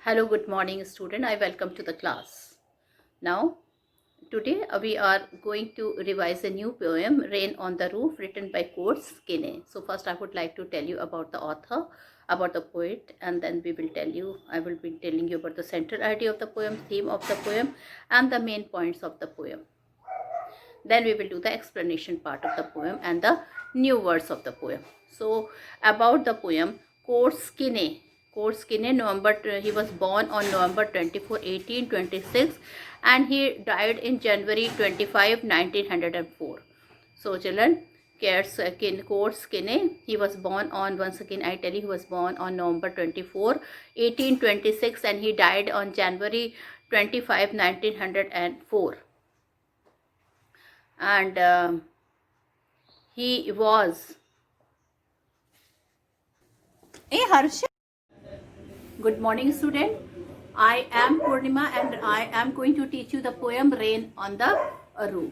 Hello, good morning student. I welcome to the class. Now, today we are going to revise a new poem, Rain on the Roof, written by Court Skinney. So first I would like to tell you about the author, about the poet, and then I will be telling you about the central idea of the poem, theme of the poem, and the main points of the poem. Then we will do the explanation part of the poem and the new words of the poem. So about the poem, Court Skinney. He was born on November 24, 1826, and he died in January 25, 1904. So children, Court Skinney, he was born on, once again I tell you, he was born on November 24, 1826, and he died on January 25, 1904. And he was a Harsh. Good morning student. I am Purnima and I am going to teach you the poem Rain on the Roof.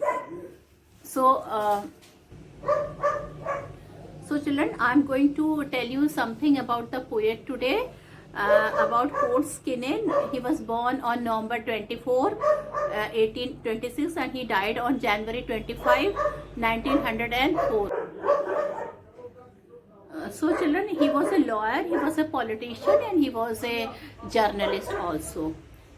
So children, I am going to tell you something about the poet today. About Court Skinney. He was born on November 24, 1826, and he died on January 25, 1904. So children, he was a lawyer, he was a politician, and he was a journalist also.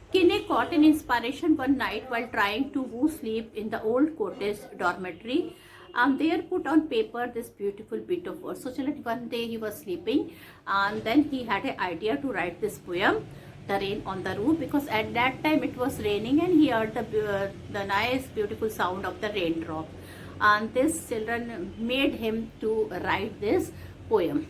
Skinney caught an inspiration one night while trying to woo sleep in the old cottage dormitory, and there put on paper this beautiful bit of verse. So children, one day he was sleeping, and then he had an idea to write this poem, The Rain on the Roof, because at that time it was raining and he heard the nice beautiful sound of the raindrop, and this children made him to write this poem.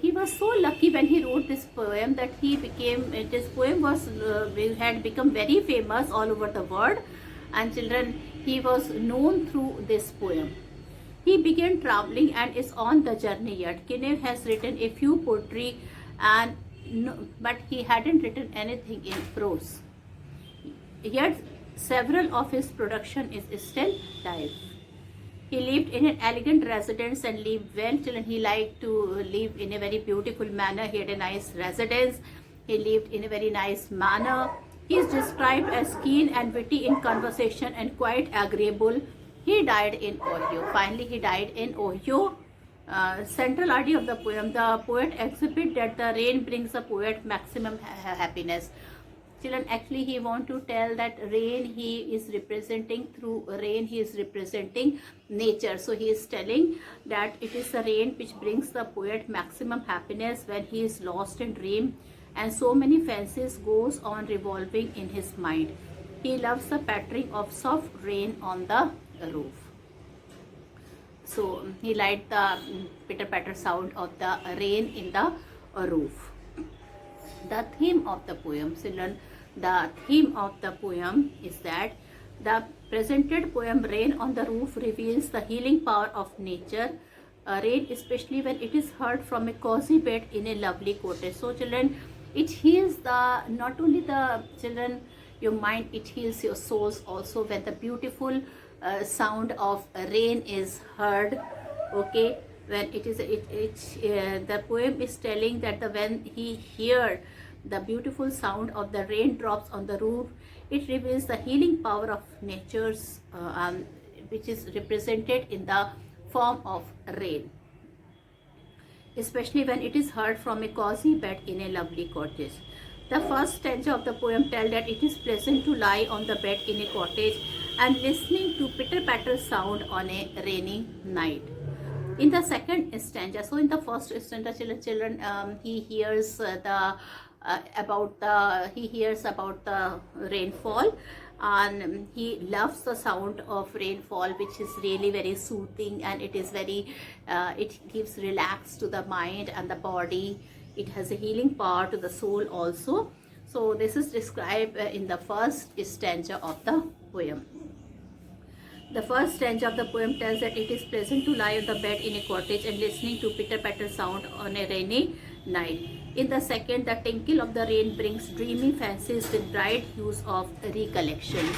He was so lucky when he wrote this poem that this poem had become very famous all over the world, and children, he was known through this poem. He began traveling and is on the journey yet. Skinney has written a few poetry, but he hadn't written anything in prose. Yet several of his production is still live. He lived in an elegant residence and lived well. Children, he liked to live in a very beautiful manner. He had a nice residence. He lived in a very nice manner. He is described as keen and witty in conversation and quite agreeable. He died in Ohio. Finally, he died in Ohio. Central idea of the poem. The poet exhibits that the rain brings the poet maximum happiness. Children, actually he want to tell that rain, he is representing nature. So he is telling that it is the rain which brings the poet maximum happiness when he is lost in dream, and so many fancies goes on revolving in his mind. He loves the pattering of soft rain on the roof. So he liked the pitter patter sound of the rain in the roof. The theme of the poem, children, the theme of the poem is that the presented poem Rain on the Roof reveals the healing power of nature. Rain, especially when it is heard from a cozy bed in a lovely cottage. So children, it heals not only the children your mind, it heals your souls also when the beautiful sound of rain is heard. Okay, when the poem is telling that when he heard the beautiful sound of the raindrops on the roof, it reveals the healing power of nature's which is represented in the form of rain, especially when it is heard from a cozy bed in a lovely cottage. The first stanza of the poem tells that it is pleasant to lie on the bed in a cottage and listening to pitter-patter sound on a rainy night. In the second stanza, so in the first stanza, children, he hears about the rainfall, and he loves the sound of rainfall, which is really very soothing, and it is very it gives relax to the mind and the body. It has a healing power to the soul also. So this is described in the first stanza of the poem. The first stanza of the poem tells that it is pleasant to lie on the bed in a cottage and listening to pitter-patter sound on a rainy night. In the second, the tinkle of the rain brings dreamy fancies with bright hues of recollections.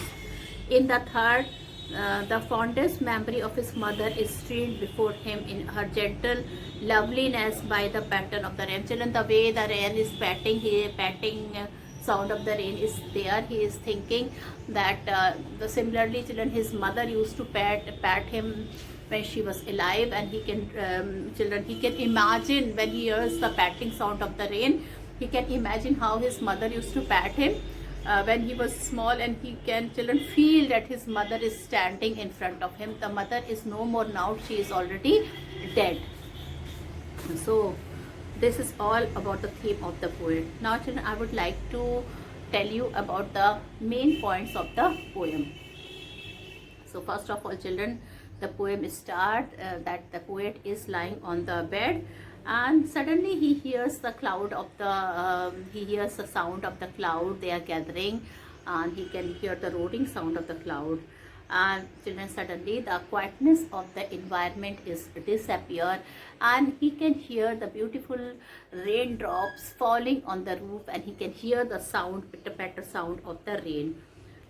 In the third, The fondest memory of his mother is streamed before him in her gentle loveliness by the pattern of the rain. Children, the way the rain is patting, sound of the rain is there. He is thinking that similarly, children, his mother used to pat him when she was alive, and he can children, he can imagine when he hears the patting sound of the rain. He can imagine how his mother used to pat him when he was small, and he can, children, feel that his mother is standing in front of him. The mother is no more now, she is already dead. So this is all about the theme of the poem. Now children, I would like to tell you about the main points of the poem. So first of all, children, the poem starts that the poet is lying on the bed, and suddenly he hears the cloud of the he hears the sound of the cloud. They are gathering, and he can hear the roaring sound of the cloud. And children, suddenly the quietness of the environment is disappear, and he can hear the beautiful raindrops falling on the roof, and he can hear the sound, pitter patter sound of the rain.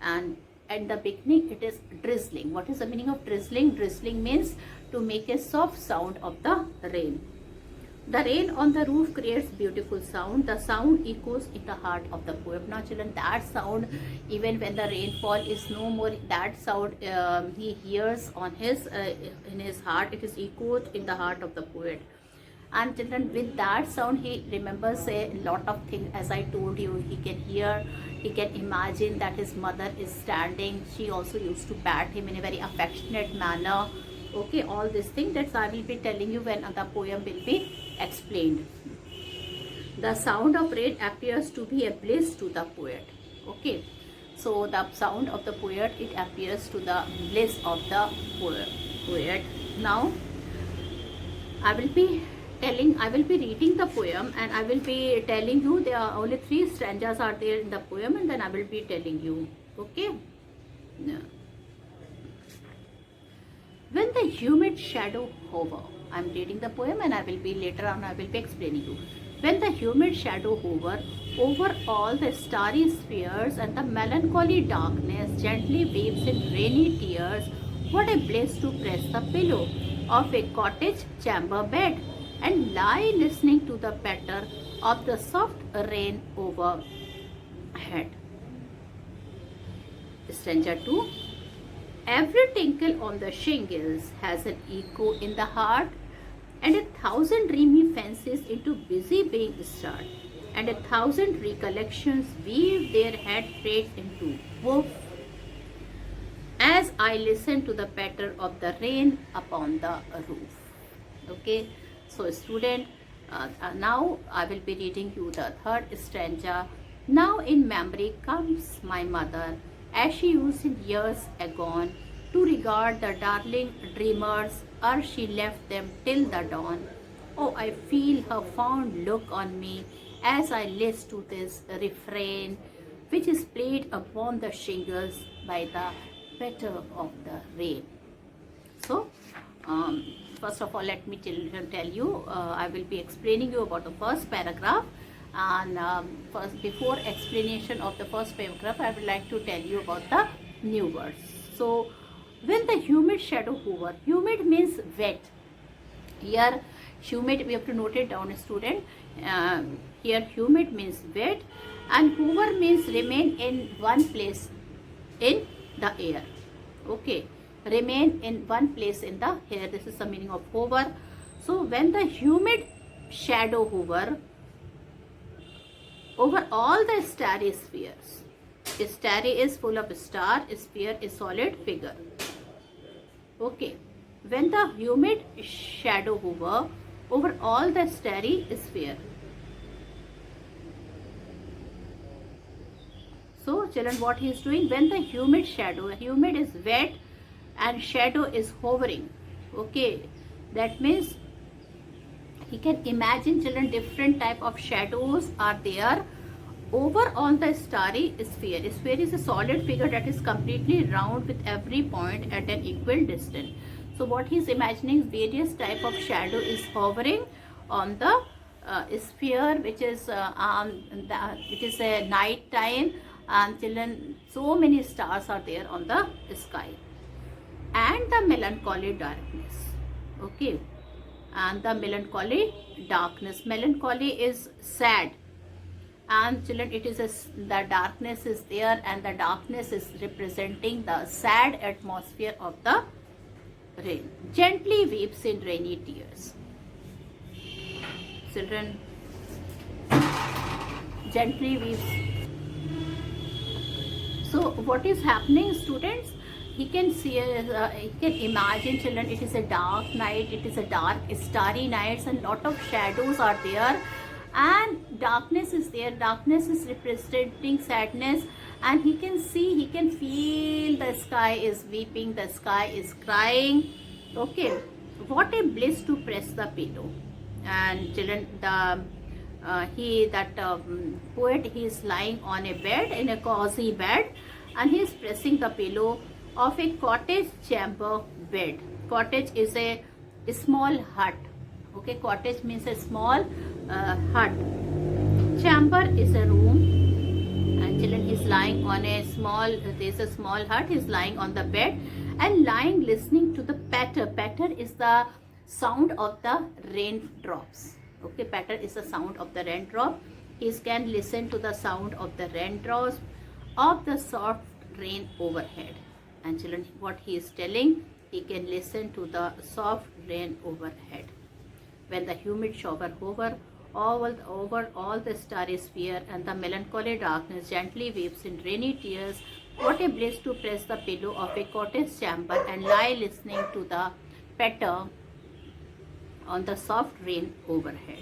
And at the beginning it is drizzling. What is the meaning of drizzling? Drizzling means to make a soft sound of the rain. The rain on the roof creates beautiful sound. The sound echoes in the heart of the poem. Now children, that sound, even when the rainfall is no more, that sound he hears on his in his heart. It is echoed in the heart of the poet. And children, with that sound he remembers a lot of things. As I told you, he can hear, he can imagine that his mother is standing. She also used to pat him in a very affectionate manner. Okay, all these things that I will be telling you when the poem will be explained. The sound of rain appears to be a bliss to the poet. Okay, so the sound of the poet, it appears to the bliss of the poet. Now I will be reading the poem, and I will be telling you. There are only 3 stanzas are there in the poem, and then I will be telling you. Okay. Yeah. When the humid shadow hover, I am reading the poem, and I will be later on, I will be explaining you. When the humid shadow hover over all the starry spheres, and the melancholy darkness gently weeps in rainy tears, what a bliss to press the pillow of a cottage chamber bed and lie listening to the patter of the soft rain overhead. Stanza 2. Every tinkle on the shingles has an echo in the heart, and 1,000 dreamy fancies into busy being stirred, and 1,000 recollections weave their head straight into woof, as I listen to the patter of the rain upon the roof. Okay, so student, now I will be reading you the 3rd stanza. Now in memory comes my mother, as she used in years agone to regard the darling dreamers ere she left them till the dawn. Oh, I feel her fond look on me as I listen to this refrain, which is played upon the shingles by the patter of the rain. So, first of all, let me tell you, I will be explaining you about the first paragraph. And first, before explanation of the first paragraph, I would like to tell you about the new words. So, when the humid shadow hover, humid means wet. Here, humid, we have to note it down, student. Here, humid means wet, and hover means remain in one place in the air. Okay, remain in one place in the air. This is the meaning of hover. So, when the humid shadow hover over all the starry spheres. Starry is full of star, sphere is solid figure. Okay, when the humid shadow hover over all the starry sphere. So children, what he is doing, when the humid shadow, humid is wet and shadow is hovering. Okay, that means he can imagine, children, different type of shadows are there over on the starry sphere. Sphere is a solid figure that is completely round with every point at an equal distance. So what he is imagining, various type of shadow is hovering on the sphere, which is it is a night time, and children, so many stars are there on the sky. and the melancholy darkness. Okay, and the melancholy darkness. Melancholy is sad, and children, it is the darkness is there, and the darkness is representing the sad atmosphere of the rain. Gently weeps in rainy tears. Children, gently weeps. So what is happening, students? He can see, he can imagine, children, it is a dark night, it is a dark, starry nights, and lot of shadows are there, and darkness is there. Darkness is representing sadness, and he can see, he can feel the sky is weeping, the sky is crying. Okay, what a bliss to press the pillow. And children, the poet, he is lying on a bed, in a cozy bed, and he is pressing the pillow of a cottage chamber bed. Cottage is a small hut. Okay, cottage means a small hut. Chamber is a room, and children, is lying on a small, there's a small hut, he's lying on the bed and lying listening to the patter. Patter is the sound of the raindrops. Okay, patter is the sound of the raindrop. He can listen to the sound of the raindrops of the soft rain overhead. And children, what he is telling, he can listen to the soft rain overhead. When the humid shower hover over all the starry sphere, and the melancholy darkness gently weeps in rainy tears, what a bliss to press the pillow of a cottage chamber and lie listening to the patter on the soft rain overhead.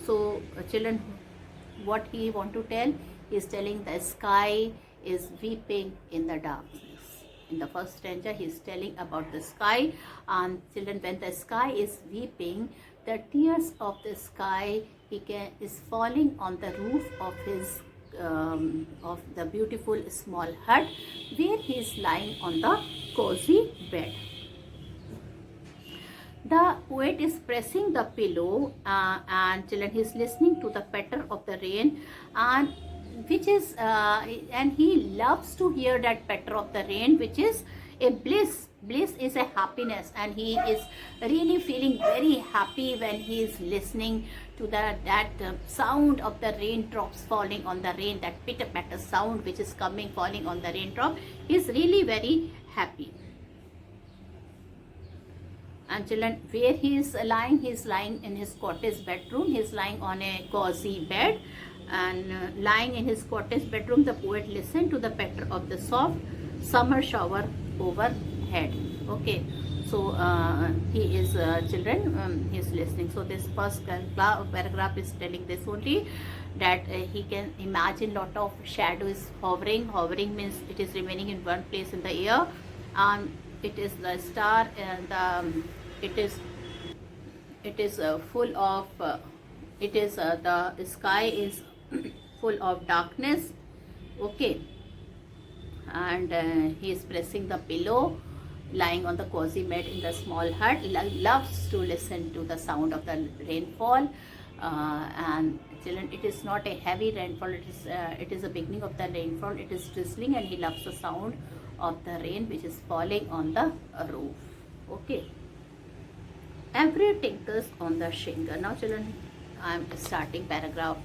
So children, what he want to tell, he is telling the sky is weeping in the darkness. In the first stanza, he is telling about the sky, and children, when the sky is weeping, the tears of the sky is falling on the roof of his of the beautiful small hut where he is lying on the cozy bed. The poet is pressing the pillow, and children, he is listening to the patter of the rain, and which is and he loves to hear that patter of the rain, which is a bliss. Bliss is a happiness, and he is really feeling very happy when he is listening to that sound of the raindrops falling on the rain, that pitter patter sound which is coming falling on the raindrop. He is really very happy. And children, where he is lying in his cottage bedroom. He is lying on a cozy bed, and lying in his cottage bedroom, the poet listened to the patter of the soft summer shower overhead. Okay, so he is children, he is listening. So this first paragraph is telling this only, that he can imagine lot of shadows hovering. Hovering means it is remaining in one place in the air, and it is the star, and it is full of the sky is full of darkness. Okay, and he is pressing the pillow, lying on the cozy bed in the small hut, loves to listen to the sound of the rainfall. And children, it is not a heavy rainfall, it is the beginning of the rainfall. It is drizzling, and he loves the sound of the rain which is falling on the roof. Okay, every tinkles on the shingle. Now children, I am starting paragraph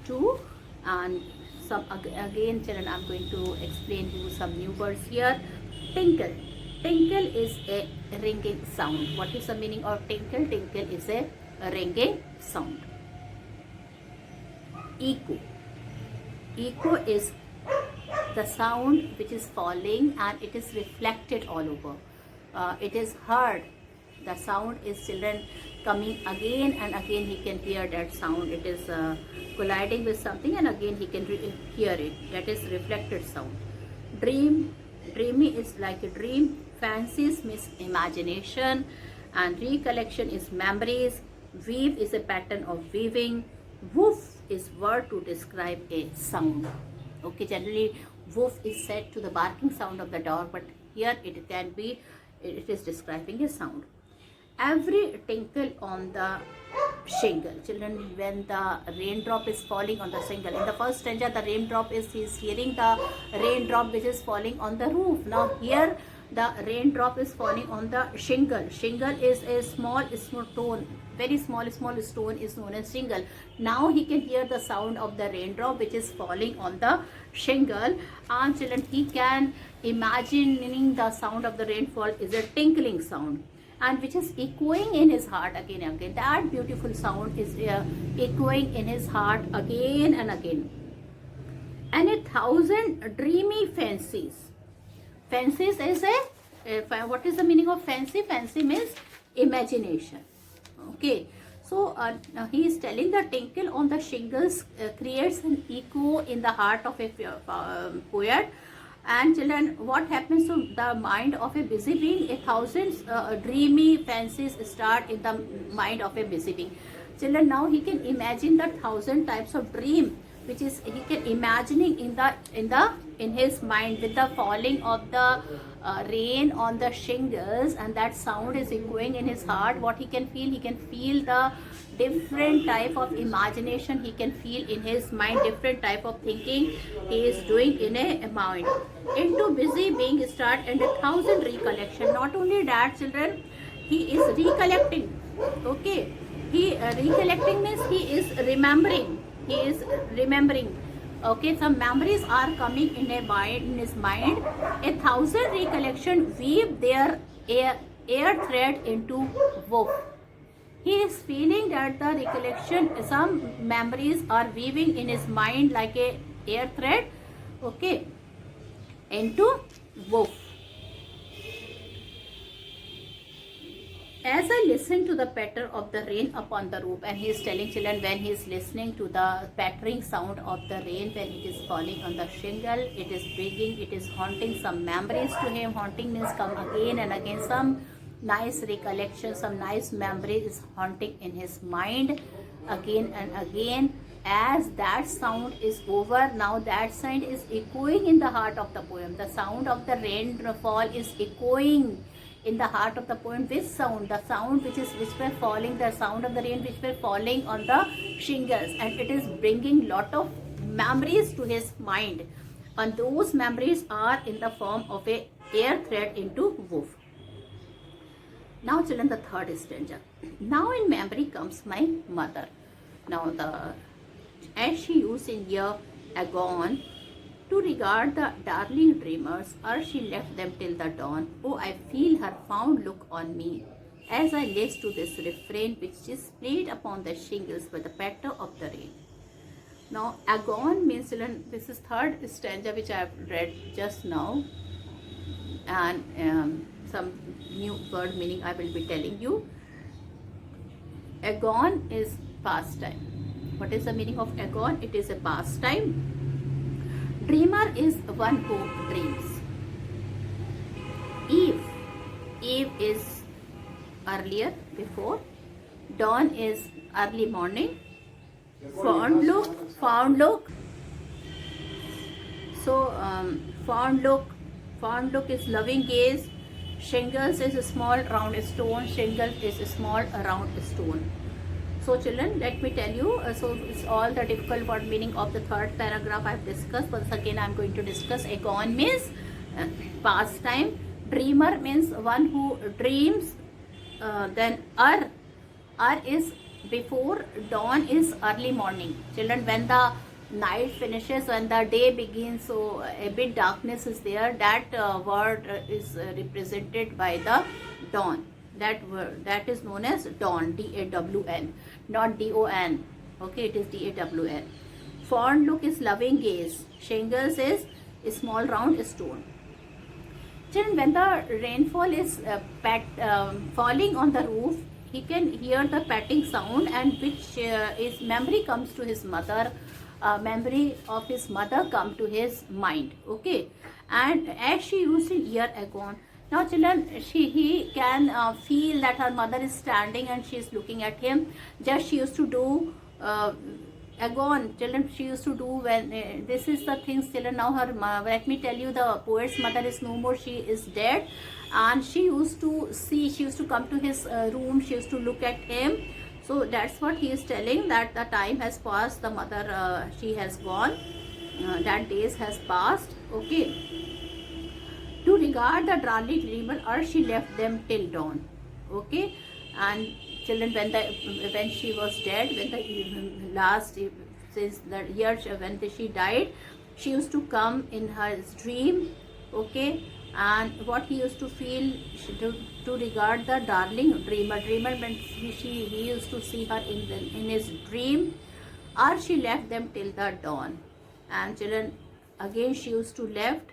2, and again children, I am going to explain to you some new words here. Tinkle. Tinkle is a ringing sound. What is the meaning of tinkle? Tinkle is a ringing sound. Echo. Echo is the sound which is falling, and it is reflected all over. It is heard. The sound is, children, coming again and again. He can hear that sound. It is colliding with something, and again he can hear it. That is reflected sound. Dream. Dreamy is like a dream. Fancies means imagination, and recollection is memories. Weave is a pattern of weaving. Woof is word to describe a sound. Okay, generally woof is said to the barking sound of the dog, but here it is describing a sound. Every tinkle on the shingle. Children, when the raindrop is falling on the shingle, in the first stanza, the raindrop is, he is hearing the raindrop which is falling on the roof. Now here the raindrop is falling on the shingle. Shingle is a small stone, very small stone is known as shingle. Now he can hear the sound of the raindrop which is falling on the shingle. And children, he can imagining the sound of the rainfall is a tinkling sound, and which is echoing in his heart again and again. That beautiful sound is echoing in his heart again and again. And 1,000 dreamy fancies. Fancies is what is the meaning of fancy? Fancy means imagination. Okay. So now he is telling the tinkle on the shingles creates an echo in the heart of a poet. And children, what happens to the mind of a busy being? 1,000 dreamy fancies start in the mind of a busy being. Children, now he can imagine the 1,000 types of dream, which is he can imagining in his mind with the falling of the rain on the shingles, and that sound is echoing in his heart. What he can feel the different type of imagination he can feel in his mind, different type of thinking he is doing in a mind. Into busy being start and 1,000 recollection. Not only that, children, he is recollecting. Okay, he recollecting means he is remembering. He is remembering. Okay, some memories are coming in his mind. 1,000 recollection weave their air thread into woof. He is feeling that the recollection, some memories are weaving in his mind like a air thread. Okay, into woof. As I listen to the patter of the rain upon the roof, and he is telling children when he is listening to the pattering sound of the rain when it is falling on the shingle, it is bringing, it is haunting some memories to him. Haunting means come again and again, some nice recollection, some nice memory is haunting in his mind again and again. As that sound is over, now that sound is echoing in the heart of the poem. The sound of the rainfall is echoing in the heart of the poem. Which sound? The sound which were falling, the sound of the rain which were falling on the shingles, and it is bringing lot of memories to his mind, and those memories are in the form of a air thread into woof. Now children, the third stanza. Now in memory comes my mother. Now as she used in year agone to regard the darling dreamers, or she left them till the dawn. Oh, I feel her fond look on me, as I listen to this refrain which is played upon the shingles by the patter of the rain. Now, agone means, children, this is third stanza which I have read just now, and some new word meaning I will be telling you. Agone is pastime. What is the meaning of agone? It is a pastime. Dreamer is one who dreams. Eve is earlier, before. Dawn is early morning. Fond look. So fond look is loving gaze. Shingles is a small round stone. Shingle is a small round stone. So children, let me tell you, so it's all the difficult word meaning of the third paragraph I have discussed. Once again I am going to discuss. Agone means pastime. Dreamer means one who dreams. Then is before. Dawn is early morning. Children, when the night finishes, when the day begins, so a bit darkness is there, that word is represented by the dawn. That word, that is known as dawn, D-A-W-N, not D-O-N. Okay, it is D-A-W-N. Fond look is loving gaze. Shingles is a small round stone. Children, when the rainfall is falling on the roof, he can hear the patting sound, and which is memory comes to his mother. Memory of his mother come to his mind. Okay, and as she used in year agone. Now children, he can feel that her mother is standing and she is looking at him. Just she used to do agone. Children, she used to do when this is the things. Children, now her let me tell you, the poet's mother is no more. She is dead, and she used to see. She used to come to his room. She used to look at him. So that's what he is telling, that the time has passed. The mother she has gone. That days has passed. Okay. To regard the darling dreamer, or she left them till dawn. Okay, and children, when she was dead, when the last, since the year when she died, she used to come in her dream. Okay, and what he used to feel, to regard the darling dreamer means he used to see her in his dream, or she left them till the dawn. And children, again she used to left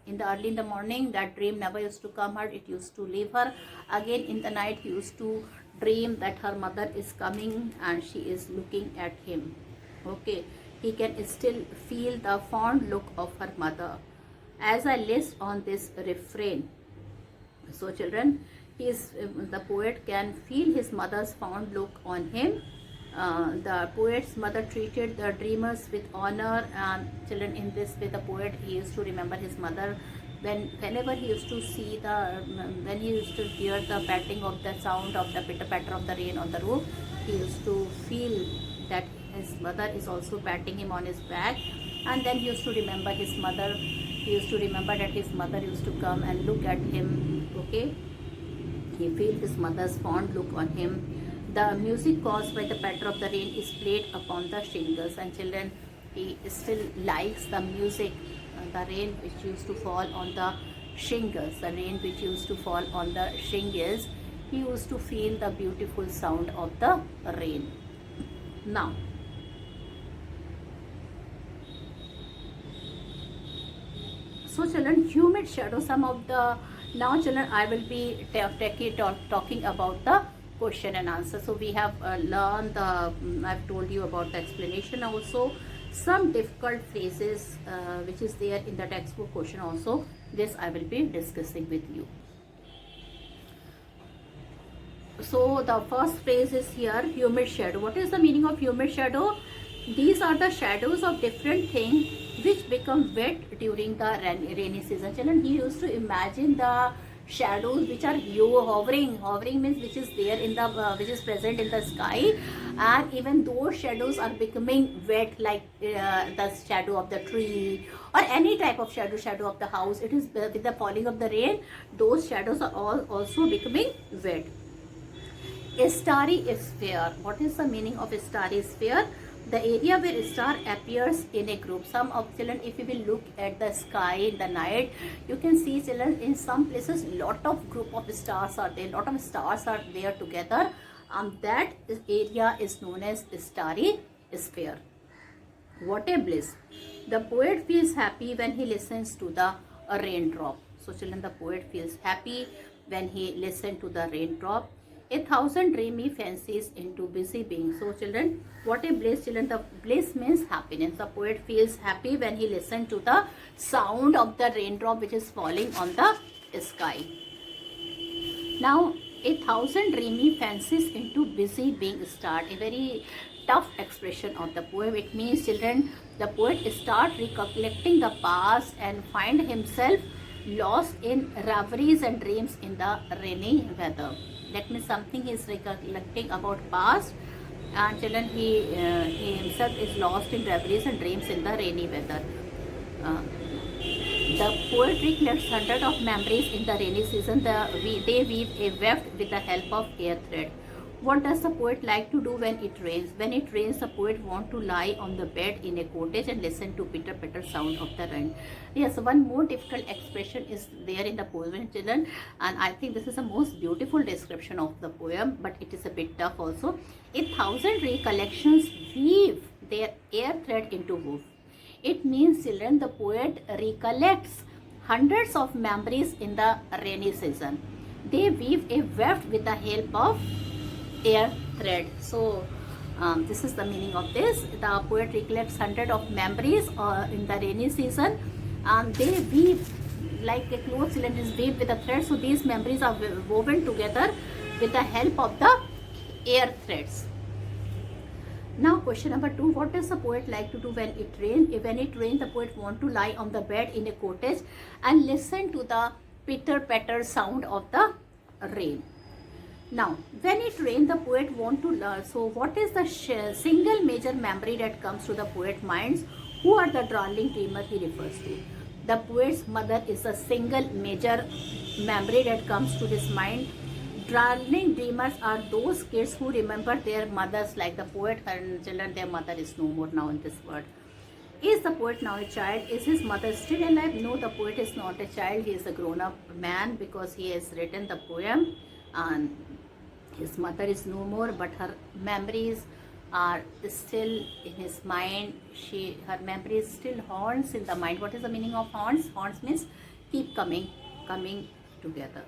in the early in the morning. That dream never used to come her, it used to leave her. Again in the night he used to dream that her mother is coming and she is looking at him. Okay, he can still feel the fond look of her mother. As I list on this refrain, so children, the poet can feel his mother's fond look on him. The poet's mother treated the dreamers with honor, and children, in this way the poet, he used to remember his mother. Whenever he used to see when he used to hear the patting of the sound of the pitter patter of the rain on the roof, he used to feel that his mother is also patting him on his back, and then he used to remember his mother. He used to remember that his mother used to come and look at him. Okay, he feel his mother's fond look on him. The music caused by the patter of the rain is played upon the shingles, and children, he still likes the music, the rain which used to fall on the shingles, the rain which used to fall on the shingles. He used to feel the beautiful sound of the rain. Now, so children, humid shadow, some of the, now children, I will be talking about the question and answer. So we have learned I've told you about the explanation, also some difficult phrases which is there in the textbook question also. This I will be discussing with you. So the first phrase is here, humid shadow. What is the meaning of humid shadow? These are the shadows of different things which become wet during the rainy season. Children, he used to imagine the shadows which are hovering means which is there in the which is present in the sky, and even those shadows are becoming wet, like the shadow of the tree or any type of shadow of the house. It is with the falling of the rain, those shadows are all also becoming wet. A starry sphere. What is the meaning of a starry sphere? The area where a star appears in a group. Some of children, if you will look at the sky in the night, you can see children, in some places lot of group of stars are there, lot of stars are there together, and that area is known as starry sphere. What a bliss. The poet feels happy when he listens to the raindrop. So children, the poet feels happy when he listens to the raindrop. A thousand dreamy fancies into busy being. So children, what a bliss. Children, the bliss means happiness. The poet feels happy when he listens to the sound of the raindrop which is falling on the sky. Now, a thousand dreamy fancies into busy being start. A very tough expression of the poem. It means, children, the poet start recollecting the past and find himself lost in reveries and dreams in the rainy weather. That means something he is recollecting about past, and children, he himself is lost in reveries and dreams in the rainy weather. The poet recollects hundreds of memories in the rainy season. They weave a weft with the help of air thread. What does the poet like to do when it rains? When it rains, the poet wants to lie on the bed in a cottage and listen to pitter patter sound of the rain. Yes, one more difficult expression is there in the poem, children, and I think this is the most beautiful description of the poem, but it is a bit tough also. A thousand recollections weave their air thread into woof. It means, children, the poet recollects hundreds of memories in the rainy season. They weave a weft with the help of air thread. So this is the meaning of this. The poet recollects hundreds of memories in the rainy season, and they weave like a cloth cylinder is weaved with a thread. So these memories are woven together with the help of the air threads. Now question number 2, what does the poet like to do when it rains? When it rains, the poet wants to lie on the bed in a cottage and listen to the pitter patter sound of the rain. Now, when it rains, the poet wants to learn. So, what is the single major memory that comes to the poet's minds? Who are the darling dreamer he refers to? The poet's mother is a single major memory that comes to his mind. Darling dreamers are those kids who remember their mothers, like the poet. Her children, their mother is no more now in this world. Is the poet now a child? Is his mother still alive? No, the poet is not a child. He is a grown-up man because he has written the poem, and his mother is no more, but her memories are still in his mind. Her memories still haunts in the mind. What is the meaning of haunts? Haunts means keep coming together.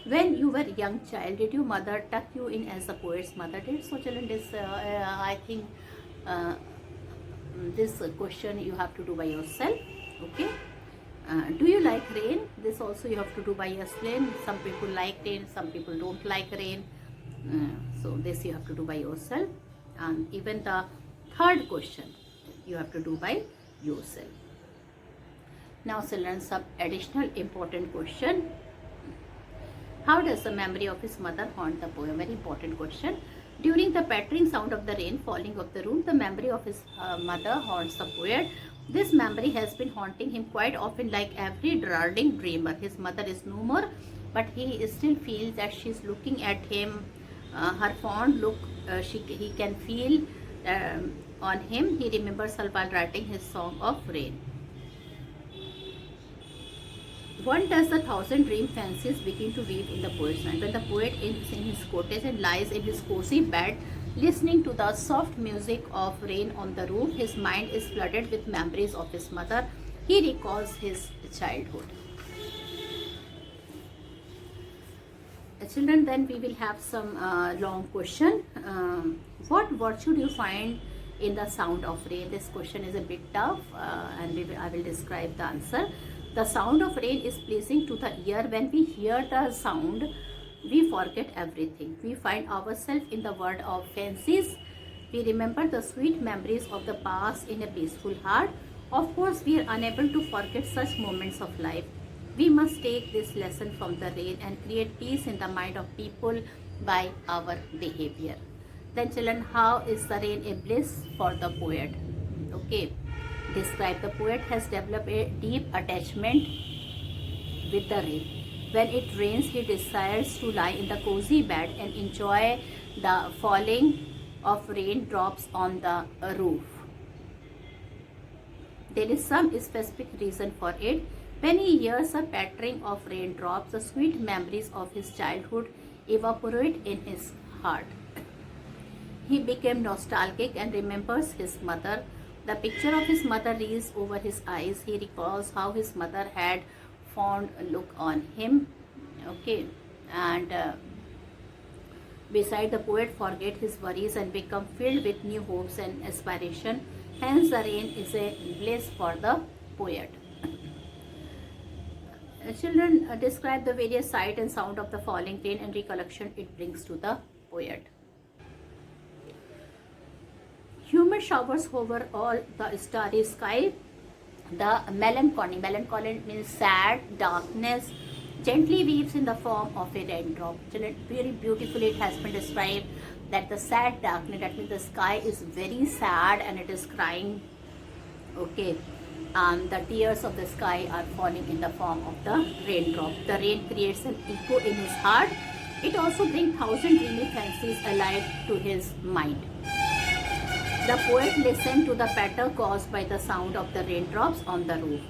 When you were a young child, did your mother tuck you in as the poet's mother did? So children, this I think this question you have to do by yourself. Okay. Do you like rain? This also you have to do by yourself. Some people like rain, some people don't like rain. So this you have to do by yourself. And even the third question you have to do by yourself. Now children, some additional important question. How does the memory of his mother haunt the poem? Very important question. During the pattering sound of the rain falling off the roof, the memory of his mother haunts the poet. This memory has been haunting him quite often, like every darling dreamer. His mother is no more, but he still feels that she is looking at him. Her fond look, he can feel on him. He remembers her while writing his song of rain. One does the thousand dream fancies begin to weave in the poet's mind. When the poet is in his cottage and lies in his cozy bed, listening to the soft music of rain on the roof, his mind is flooded with memories of his mother. He recalls his childhood. Children, then we will have some long question. What virtue do you find in the sound of rain? This question is a bit tough, and I will describe the answer. The sound of rain is pleasing to the ear. When we hear the sound, we forget everything. We find ourselves in the world of fancies. We remember the sweet memories of the past in a peaceful heart. Of course, we are unable to forget such moments of life. We must take this lesson from the rain and create peace in the mind of people by our behavior. Then children, how is the rain a bliss for the poet? Okay. Describe. The poet has developed a deep attachment with the rain. When it rains, he desires to lie in the cozy bed and enjoy the falling of raindrops on the roof. There is some specific reason for it. When he hears a pattering of raindrops, the sweet memories of his childhood evaporate in his heart. He became nostalgic and remembers his mother. The picture of his mother reels over his eyes. He recalls how his mother had fond look on him. Okay, and beside the poet forget his worries and become filled with new hopes and aspiration. Hence, the rain is a bliss for the poet. Children, describe the various sight and sound of the falling rain and recollection it brings to the poet. Humid showers hover all the starry sky. The melancholy means sad, darkness, gently weaves in the form of a raindrop. Very beautifully it has been described that the sad darkness, that means the sky is very sad and it is crying. Okay, the tears of the sky are falling in the form of the raindrop. The rain creates an echo in his heart. It also brings thousand dreamy fancies alive to his mind. The poet listened to the patter caused by the sound of the raindrops on the roof.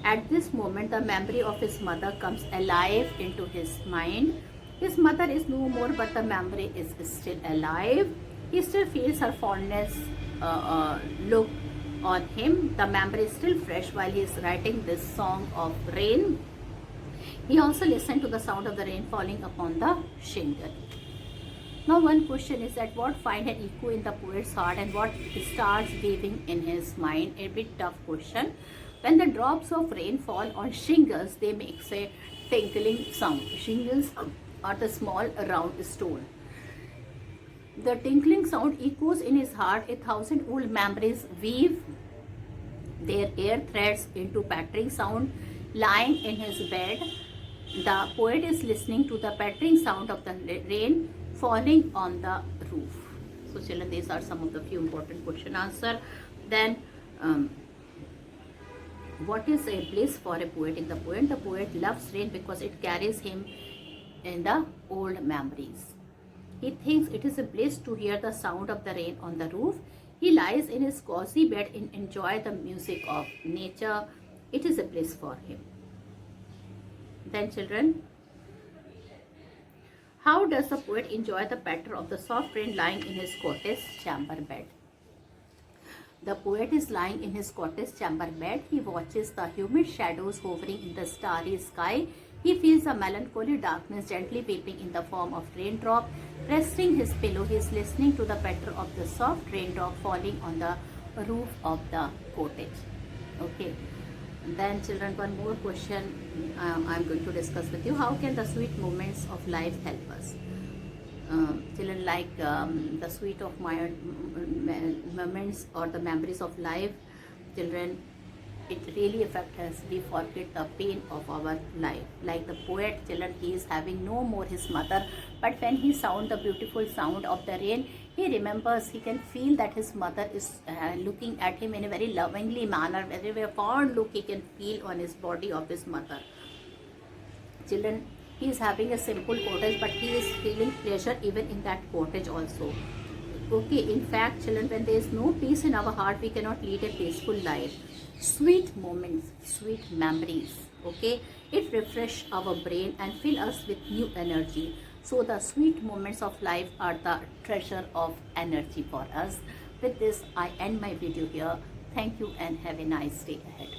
At this moment, the memory of his mother comes alive into his mind. His mother is no more, but the memory is still alive. He still feels her fondness look on him. The memory is still fresh while he is writing this song of rain. He also listened to the sound of the rain falling upon the shingle. Now one question is that what find an echo in the poet's heart and what starts weaving in his mind? A bit tough question. When the drops of rain fall on shingles, they make a tinkling sound. Shingles are the small round stone. The tinkling sound echoes in his heart. 1,000 old memories weave their air threads into pattering sound. Lying in his bed, the poet is listening to the pattering sound of the rain falling on the roof. So children, these are some of the few important question answer. Then What is a bliss for a poet? In the poem, the poet loves rain because it carries him in the old memories. He thinks it is a bliss to hear the sound of the rain on the roof. He lies in his cozy bed and enjoy the music of nature. It is a bliss for him. Then children, how does the poet enjoy the patter of the soft rain lying in his cottage chamber bed? The poet is lying in his cottage chamber bed. He watches the humid shadows hovering in the starry sky. He feels the melancholy darkness gently weeping in the form of raindrop. Resting his pillow, he is listening to the patter of the soft raindrop falling on the roof of the cottage. Okay. Then children, one more question I'm going to discuss with you. How can the sweet moments of life help us? Children, like the sweet of my moments or the memories of life, children, it really affects us. We forget the pain of our life. Like the poet, children, he is having no more his mother, but when he sound the beautiful sound of the rain, he remembers, he can feel that his mother is looking at him in a very lovingly manner, very fond look he can feel on his body of his mother. Children, he is having a simple cottage, but he is feeling pleasure even in that cottage also. Okay, in fact, children, when there is no peace in our heart, we cannot lead a peaceful life. Sweet moments, sweet memories, okay, it refresh our brain and fill us with new energy. So the sweet moments of life are the treasure of energy for us. With this, I end my video here. Thank you and have a nice day ahead.